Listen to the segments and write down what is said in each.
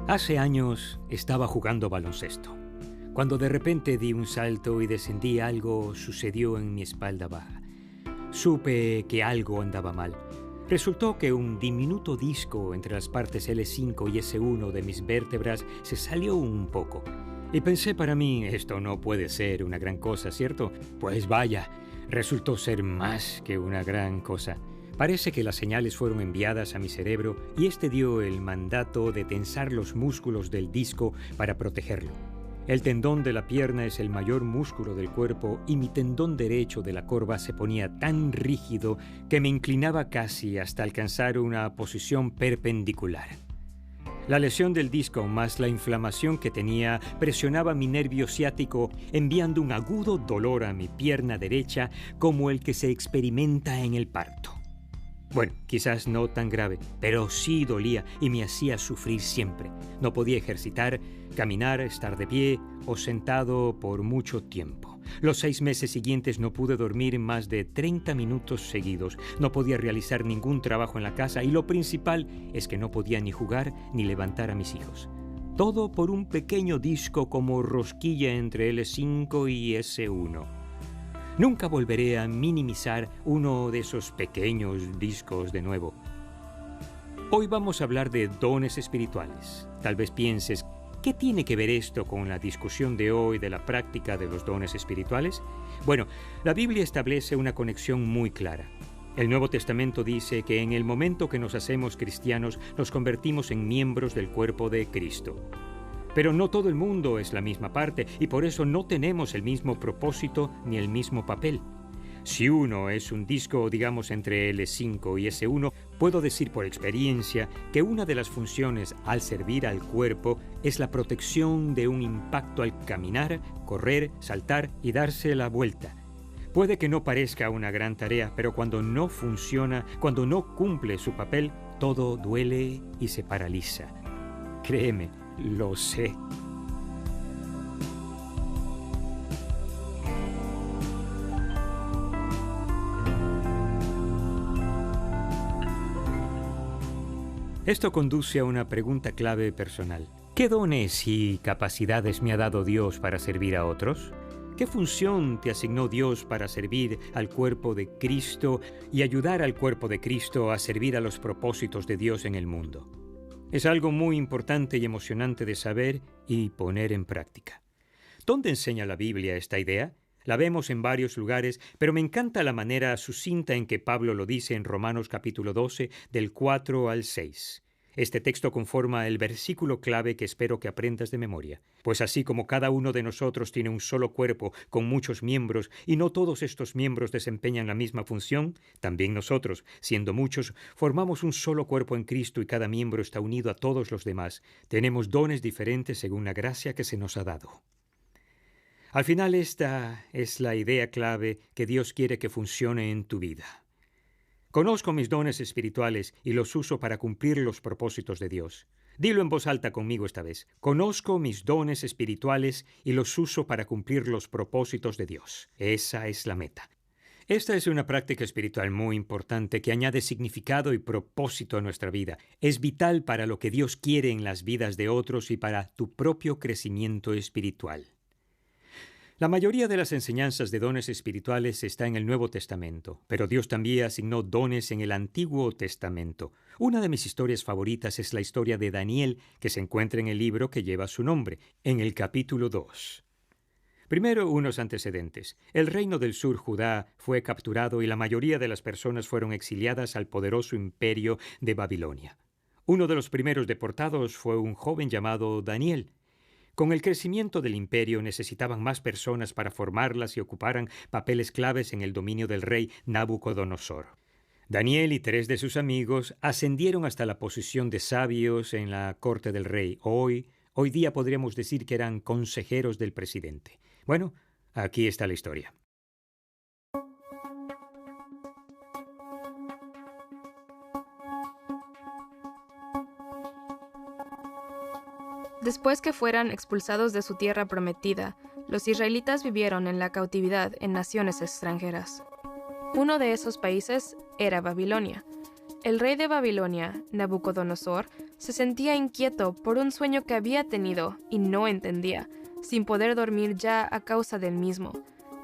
Hace años estaba jugando baloncesto. Cuando de repente di un salto y descendí, algo sucedió en mi espalda baja. Supe que algo andaba mal. Resultó que un diminuto disco entre las partes L5 y S1 de mis vértebras se salió un poco. Y pensé para mí, esto no puede ser una gran cosa, ¿cierto? Pues vaya, resultó ser más que una gran cosa. Parece que las señales fueron enviadas a mi cerebro y este dio el mandato de tensar los músculos del disco para protegerlo. El tendón de la pierna es el mayor músculo del cuerpo y mi tendón derecho de la corva se ponía tan rígido que me inclinaba casi hasta alcanzar una posición perpendicular. La lesión del disco más la inflamación que tenía presionaba mi nervio ciático, enviando un agudo dolor a mi pierna derecha como el que se experimenta en el parto. Bueno, quizás no tan grave, pero sí dolía y me hacía sufrir siempre. No podía ejercitar, caminar, estar de pie o sentado por mucho tiempo. Los 6 meses siguientes no pude dormir más de 30 minutos seguidos. No podía realizar ningún trabajo en la casa y lo principal es que no podía ni jugar ni levantar a mis hijos. Todo por un pequeño disco como rosquilla entre L5 y S1. Nunca volveré a minimizar uno de esos pequeños discos de nuevo. Hoy vamos a hablar de dones espirituales. Tal vez pienses, ¿qué tiene que ver esto con la discusión de hoy de la práctica de los dones espirituales? Bueno, la Biblia establece una conexión muy clara. El Nuevo Testamento dice que en el momento que nos hacemos cristianos, nos convertimos en miembros del cuerpo de Cristo. Pero no todo el mundo es la misma parte y por eso no tenemos el mismo propósito ni el mismo papel. Si uno es un disco, digamos, entre L5 y S1, puedo decir por experiencia que una de las funciones al servir al cuerpo es la protección de un impacto al caminar, correr, saltar y darse la vuelta. Puede que no parezca una gran tarea, pero cuando no funciona, cuando no cumple su papel, todo duele y se paraliza. Créeme, lo sé. Esto conduce a una pregunta clave personal. ¿Qué dones y capacidades me ha dado Dios para servir a otros? ¿Qué función te asignó Dios para servir al cuerpo de Cristo y ayudar al cuerpo de Cristo a servir a los propósitos de Dios en el mundo? Es algo muy importante y emocionante de saber y poner en práctica. ¿Dónde enseña la Biblia esta idea? La vemos en varios lugares, pero me encanta la manera sucinta en que Pablo lo dice en Romanos capítulo 12, del 4 al 6. Este texto conforma el versículo clave que espero que aprendas de memoria. Pues así como cada uno de nosotros tiene un solo cuerpo con muchos miembros y no todos estos miembros desempeñan la misma función, también nosotros, siendo muchos, formamos un solo cuerpo en Cristo y cada miembro está unido a todos los demás. Tenemos dones diferentes según la gracia que se nos ha dado. Al final esta es la idea clave que Dios quiere que funcione en tu vida. Conozco mis dones espirituales y los uso para cumplir los propósitos de Dios. Dilo en voz alta conmigo esta vez. Conozco mis dones espirituales y los uso para cumplir los propósitos de Dios. Esa es la meta. Esta es una práctica espiritual muy importante que añade significado y propósito a nuestra vida. Es vital para lo que Dios quiere en las vidas de otros y para tu propio crecimiento espiritual. La mayoría de las enseñanzas de dones espirituales está en el Nuevo Testamento, pero Dios también asignó dones en el Antiguo Testamento. Una de mis historias favoritas es la historia de Daniel, que se encuentra en el libro que lleva su nombre, en el capítulo 2. Primero, unos antecedentes. El reino del sur, Judá, fue capturado y la mayoría de las personas fueron exiliadas al poderoso imperio de Babilonia. Uno de los primeros deportados fue un joven llamado Daniel. Con el crecimiento del imperio necesitaban más personas para formarlas y ocuparan papeles claves en el dominio del rey Nabucodonosor. Daniel y 3 de sus amigos ascendieron hasta la posición de sabios en la corte del rey. Hoy día podríamos decir que eran consejeros del presidente. Bueno, aquí está la historia. Después que fueran expulsados de su tierra prometida, los israelitas vivieron en la cautividad en naciones extranjeras. Uno de esos países era Babilonia. El rey de Babilonia, Nabucodonosor, se sentía inquieto por un sueño que había tenido y no entendía, sin poder dormir ya a causa del mismo.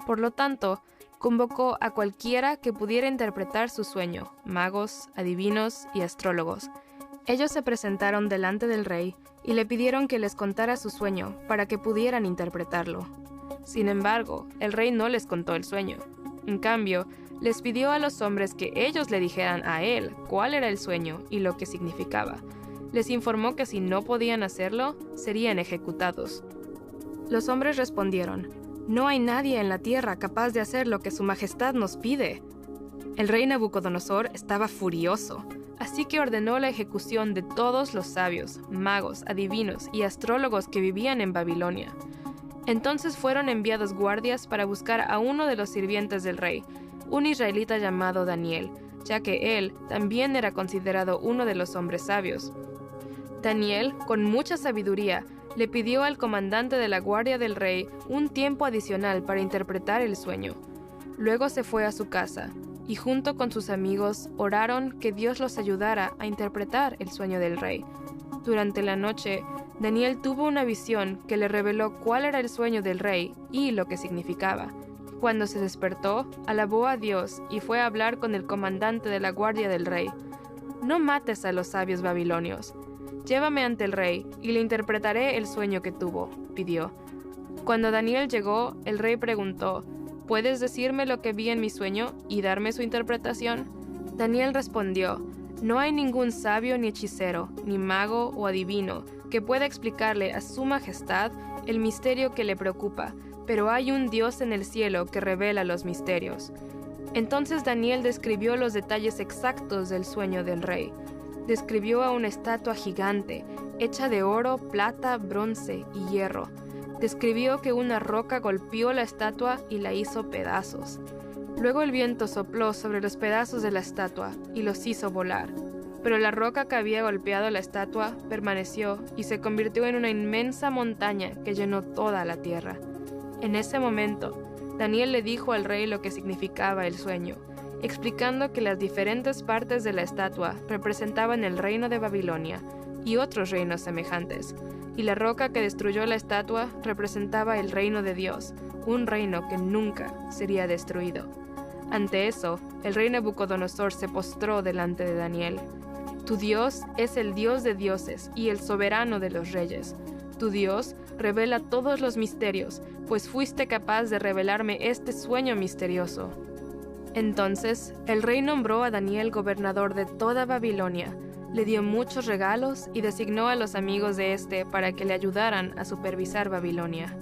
Por lo tanto, convocó a cualquiera que pudiera interpretar su sueño, magos, adivinos y astrólogos. Ellos se presentaron delante del rey y le pidieron que les contara su sueño para que pudieran interpretarlo. Sin embargo, el rey no les contó el sueño. En cambio, les pidió a los hombres que ellos le dijeran a él cuál era el sueño y lo que significaba. Les informó que si no podían hacerlo, serían ejecutados. Los hombres respondieron: «No hay nadie en la tierra capaz de hacer lo que su majestad nos pide». El rey Nabucodonosor estaba furioso, así que ordenó la ejecución de todos los sabios, magos, adivinos y astrólogos que vivían en Babilonia. Entonces fueron enviados guardias para buscar a uno de los sirvientes del rey, un israelita llamado Daniel, ya que él también era considerado uno de los hombres sabios. Daniel, con mucha sabiduría, le pidió al comandante de la guardia del rey un tiempo adicional para interpretar el sueño. Luego se fue a su casa, y junto con sus amigos oraron que Dios los ayudara a interpretar el sueño del rey. Durante la noche, Daniel tuvo una visión que le reveló cuál era el sueño del rey y lo que significaba. Cuando se despertó, alabó a Dios y fue a hablar con el comandante de la guardia del rey. «No mates a los sabios babilonios. Llévame ante el rey y le interpretaré el sueño que tuvo», pidió. Cuando Daniel llegó, el rey preguntó: «¿Puedes decirme lo que vi en mi sueño y darme su interpretación?» Daniel respondió: «No hay ningún sabio ni hechicero, ni mago o adivino que pueda explicarle a su majestad el misterio que le preocupa, pero hay un Dios en el cielo que revela los misterios». Entonces Daniel describió los detalles exactos del sueño del rey. Describió a una estatua gigante, hecha de oro, plata, bronce y hierro. Describió que una roca golpeó la estatua y la hizo pedazos. Luego el viento sopló sobre los pedazos de la estatua y los hizo volar. Pero la roca que había golpeado la estatua permaneció y se convirtió en una inmensa montaña que llenó toda la tierra. En ese momento, Daniel le dijo al rey lo que significaba el sueño, explicando que las diferentes partes de la estatua representaban el reino de Babilonia y otros reinos semejantes, y la roca que destruyó la estatua representaba el reino de Dios, un reino que nunca sería destruido. Ante eso, el rey Nabucodonosor se postró delante de Daniel. «Tu Dios es el Dios de dioses y el soberano de los reyes. Tu Dios revela todos los misterios, pues fuiste capaz de revelarme este sueño misterioso». Entonces, el rey nombró a Daniel gobernador de toda Babilonia, le dio muchos regalos y designó a los amigos de éste para que le ayudaran a supervisar Babilonia.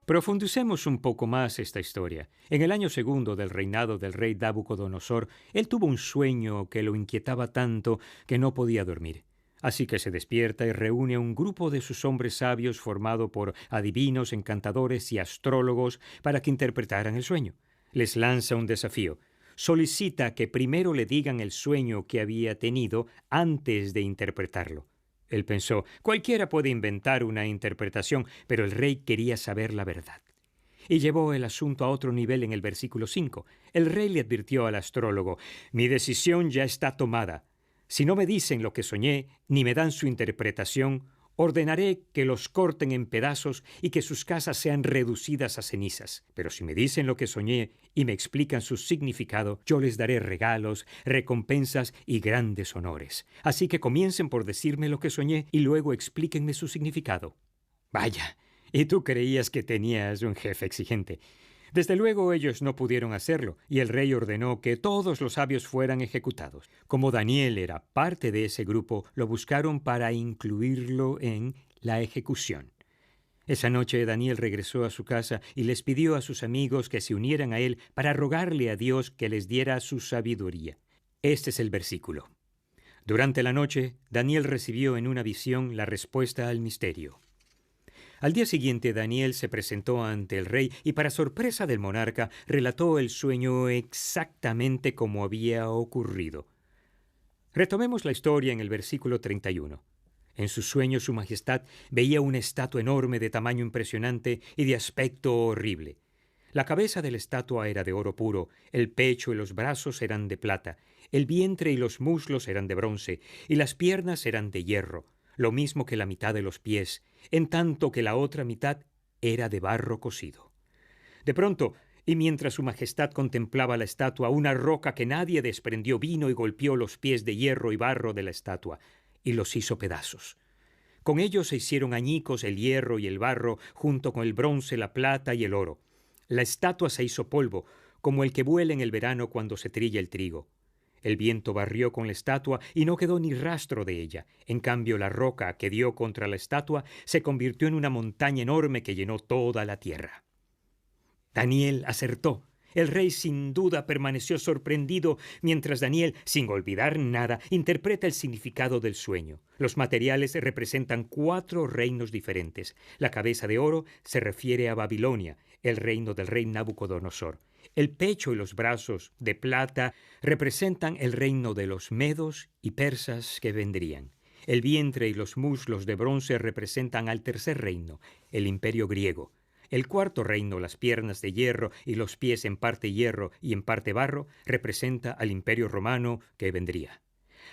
Profundicemos un poco más esta historia. En el año segundo del reinado del rey Nabucodonosor, él tuvo un sueño que lo inquietaba tanto que no podía dormir. Así que se despierta y reúne a un grupo de sus hombres sabios formado por adivinos, encantadores y astrólogos para que interpretaran el sueño. Les lanza un desafío. Solicita que primero le digan el sueño que había tenido antes de interpretarlo. Él pensó: cualquiera puede inventar una interpretación, pero el rey quería saber la verdad. Y llevó el asunto a otro nivel en el versículo 5. El rey le advirtió al astrólogo: «Mi decisión ya está tomada. Si no me dicen lo que soñé, ni me dan su interpretación, ordenaré que los corten en pedazos y que sus casas sean reducidas a cenizas. Pero si me dicen lo que soñé y me explican su significado, yo les daré regalos, recompensas y grandes honores. Así que comiencen por decirme lo que soñé y luego explíquenme su significado». Vaya, ¿y tú creías que tenías un jefe exigente? Desde luego ellos no pudieron hacerlo, y el rey ordenó que todos los sabios fueran ejecutados. Como Daniel era parte de ese grupo, lo buscaron para incluirlo en la ejecución. Esa noche Daniel regresó a su casa y les pidió a sus amigos que se unieran a él para rogarle a Dios que les diera su sabiduría. Este es el versículo. Durante la noche, Daniel recibió en una visión la respuesta al misterio. Al día siguiente, Daniel se presentó ante el rey y, para sorpresa del monarca, relató el sueño exactamente como había ocurrido. Retomemos la historia en el versículo 31. En su sueño su majestad veía una estatua enorme de tamaño impresionante y de aspecto horrible. La cabeza de la estatua era de oro puro, el pecho y los brazos eran de plata, el vientre y los muslos eran de bronce, y las piernas eran de hierro, lo mismo que la mitad de los pies, en tanto que la otra mitad era de barro cocido. De pronto, y mientras su majestad contemplaba la estatua, una roca que nadie desprendió vino y golpeó los pies de hierro y barro de la estatua, y los hizo pedazos. Con ellos se hicieron añicos el hierro y el barro, junto con el bronce, la plata y el oro. La estatua se hizo polvo, como el que vuela en el verano cuando se trilla el trigo. El viento barrió con la estatua y no quedó ni rastro de ella. En cambio, la roca que dio contra la estatua se convirtió en una montaña enorme que llenó toda la tierra. Daniel acertó. El rey sin duda permaneció sorprendido mientras Daniel, sin olvidar nada, interpreta el significado del sueño. Los materiales representan 4 reinos diferentes. La cabeza de oro se refiere a Babilonia, el reino del rey Nabucodonosor. El pecho y los brazos de plata representan el reino de los medos y persas que vendrían. El vientre y los muslos de bronce representan al tercer reino, el imperio griego. El cuarto reino, las piernas de hierro y los pies en parte hierro y en parte barro, representa al imperio romano que vendría.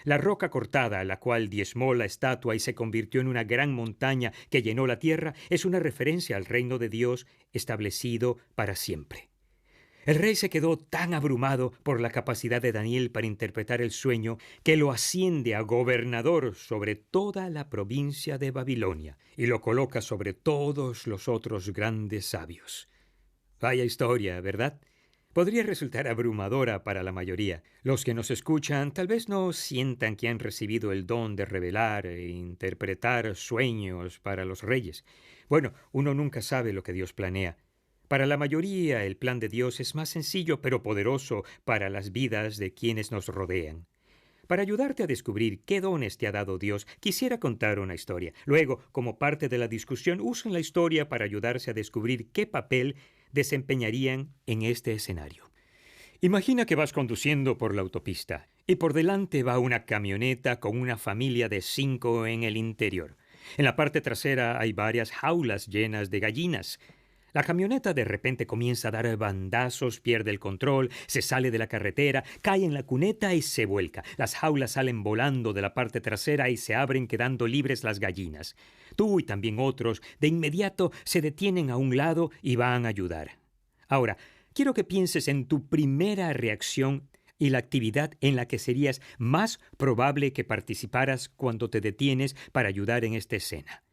La roca cortada, la cual diezmó la estatua y se convirtió en una gran montaña que llenó la tierra, es una referencia al reino de Dios establecido para siempre. El rey se quedó tan abrumado por la capacidad de Daniel para interpretar el sueño que lo asciende a gobernador sobre toda la provincia de Babilonia y lo coloca sobre todos los otros grandes sabios. Vaya historia, ¿verdad? Podría resultar abrumadora para la mayoría. Los que nos escuchan tal vez no sientan que han recibido el don de revelar e interpretar sueños para los reyes. Bueno, uno nunca sabe lo que Dios planea. Para la mayoría, el plan de Dios es más sencillo pero poderoso para las vidas de quienes nos rodean. Para ayudarte a descubrir qué dones te ha dado Dios, quisiera contar una historia. Luego, como parte de la discusión, usen la historia para ayudarse a descubrir qué papel desempeñarían en este escenario. Imagina que vas conduciendo por la autopista y por delante va una camioneta con una familia de 5 en el interior. En la parte trasera hay varias jaulas llenas de gallinas. La camioneta de repente comienza a dar bandazos, pierde el control, se sale de la carretera, cae en la cuneta y se vuelca. Las jaulas salen volando de la parte trasera y se abren quedando libres las gallinas. Tú y también otros de inmediato se detienen a un lado y van a ayudar. Ahora, quiero que pienses en tu primera reacción y la actividad en la que serías más probable que participaras cuando te detienes para ayudar en esta escena.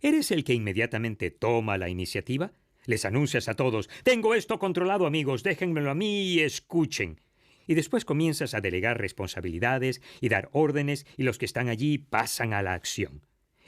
¿Eres el que inmediatamente toma la iniciativa? Les anuncias a todos: «Tengo esto controlado, amigos, déjenmelo a mí y escuchen». Y después comienzas a delegar responsabilidades y dar órdenes y los que están allí pasan a la acción.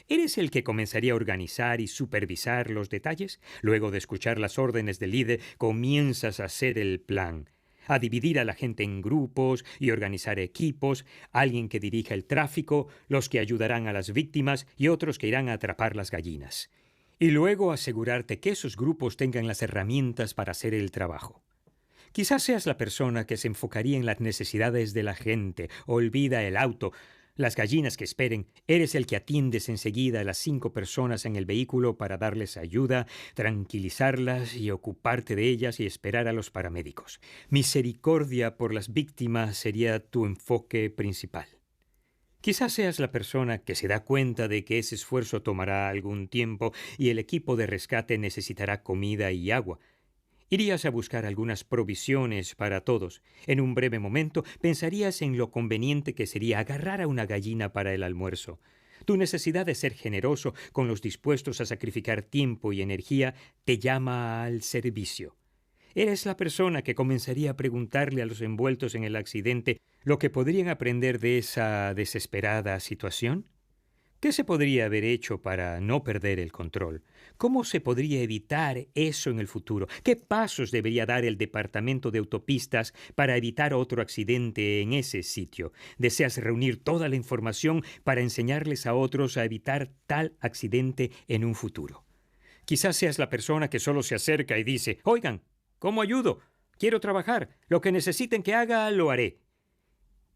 ¿Eres el que comenzaría a organizar y supervisar los detalles? Luego de escuchar las órdenes del líder, comienzas a hacer el plan, a dividir a la gente en grupos y organizar equipos, alguien que dirija el tráfico, los que ayudarán a las víctimas y otros que irán a atrapar las gallinas. Y luego asegurarte que esos grupos tengan las herramientas para hacer el trabajo. Quizás seas la persona que se enfocaría en las necesidades de la gente, olvida el auto, las gallinas que esperen. Eres el que atiendes enseguida a las 5 personas en el vehículo para darles ayuda, tranquilizarlas y ocuparte de ellas y esperar a los paramédicos. Misericordia por las víctimas sería tu enfoque principal. Quizás seas la persona que se da cuenta de que ese esfuerzo tomará algún tiempo y el equipo de rescate necesitará comida y agua. Irías a buscar algunas provisiones para todos. En un breve momento pensarías en lo conveniente que sería agarrar a una gallina para el almuerzo. Tu necesidad de ser generoso con los dispuestos a sacrificar tiempo y energía te llama al servicio. Eres la persona que comenzaría a preguntarle a los envueltos en el accidente lo que podrían aprender de esa desesperada situación. ¿Qué se podría haber hecho para no perder el control? ¿Cómo se podría evitar eso en el futuro? ¿Qué pasos debería dar el departamento de autopistas para evitar otro accidente en ese sitio? ¿Deseas reunir toda la información para enseñarles a otros a evitar tal accidente en un futuro? Quizás seas la persona que solo se acerca y dice: «Oigan, ¿cómo ayudo? Quiero trabajar. Lo que necesiten que haga, lo haré».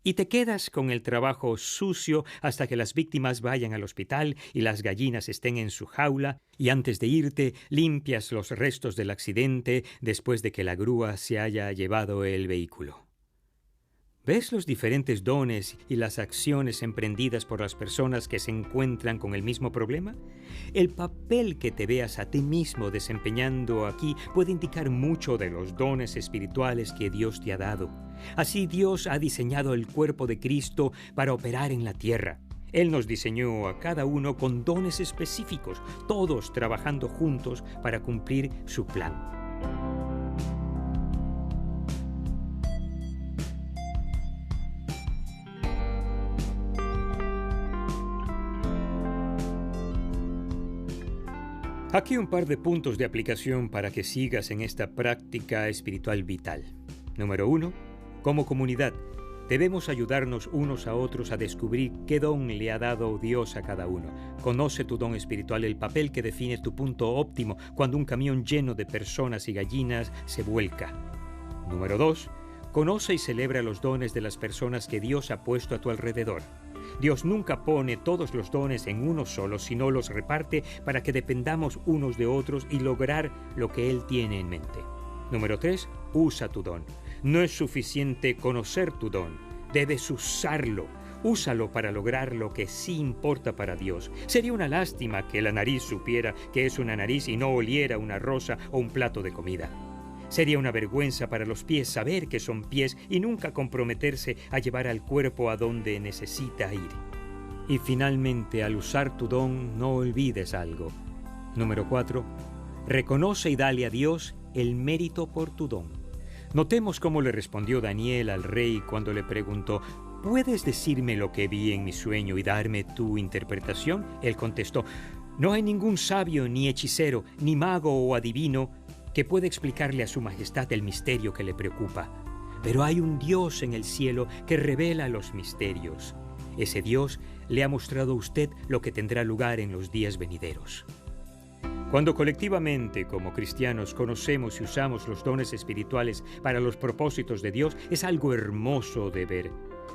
Y te quedas con el trabajo sucio hasta que las víctimas vayan al hospital y las gallinas estén en su jaula, y antes de irte limpias los restos del accidente después de que la grúa se haya llevado el vehículo. ¿Ves los diferentes dones y las acciones emprendidas por las personas que se encuentran con el mismo problema? El papel que te veas a ti mismo desempeñando aquí puede indicar mucho de los dones espirituales que Dios te ha dado. Así Dios ha diseñado el cuerpo de Cristo para operar en la tierra. Él nos diseñó a cada uno con dones específicos, todos trabajando juntos para cumplir su plan. Aquí un par de puntos de aplicación para que sigas en esta práctica espiritual vital. Número 1. Como comunidad, debemos ayudarnos unos a otros a descubrir qué don le ha dado Dios a cada uno. Conoce tu don espiritual, el papel que define tu punto óptimo cuando un camión lleno de personas y gallinas se vuelca. Número 2. Conoce y celebra los dones de las personas que Dios ha puesto a tu alrededor. Dios nunca pone todos los dones en uno solo, sino los reparte para que dependamos unos de otros y lograr lo que Él tiene en mente. Número 3. Usa tu don. No es suficiente conocer tu don, debes usarlo. Úsalo para lograr lo que sí importa para Dios. Sería una lástima que la nariz supiera que es una nariz y no oliera una rosa o un plato de comida. Sería una vergüenza para los pies saber que son pies y nunca comprometerse a llevar al cuerpo a donde necesita ir. Y finalmente, al usar tu don, no olvides algo. Número 4. Reconoce y dale a Dios el mérito por tu don. Notemos cómo le respondió Daniel al rey cuando le preguntó: ¿puedes decirme lo que vi en mi sueño y darme tu interpretación? Él contestó: no hay ningún sabio, ni hechicero, ni mago o adivino que pueda explicarle a su majestad el misterio que le preocupa. Pero hay un Dios en el cielo que revela los misterios. Ese Dios le ha mostrado a usted lo que tendrá lugar en los días venideros. Cuando colectivamente, como cristianos, conocemos y usamos los dones espirituales para los propósitos de Dios, es algo hermoso de ver.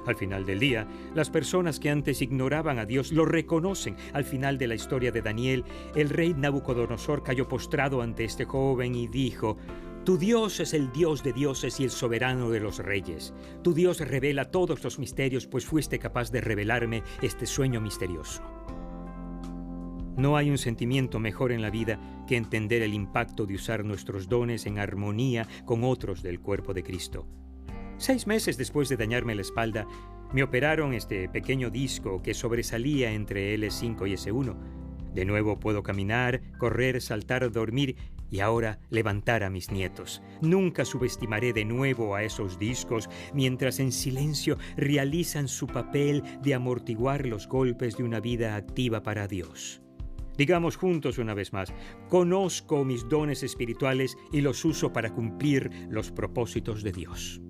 Al final del día, las personas que antes ignoraban a Dios lo reconocen. Al final de la historia de Daniel, el rey Nabucodonosor cayó postrado ante este joven y dijo: tu Dios es el Dios de dioses y el soberano de los reyes. Tu Dios revela todos los misterios, pues fuiste capaz de revelarme este sueño misterioso. No hay un sentimiento mejor en la vida que entender el impacto de usar nuestros dones en armonía con otros del cuerpo de Cristo. 6 meses después de dañarme la espalda, me operaron este pequeño disco que sobresalía entre L5 y S1. De nuevo puedo caminar, correr, saltar, dormir y ahora levantar a mis nietos. Nunca subestimaré de nuevo a esos discos mientras en silencio realizan su papel de amortiguar los golpes de una vida activa para Dios. Digamos juntos una vez más: conozco mis dones espirituales y los uso para cumplir los propósitos de Dios.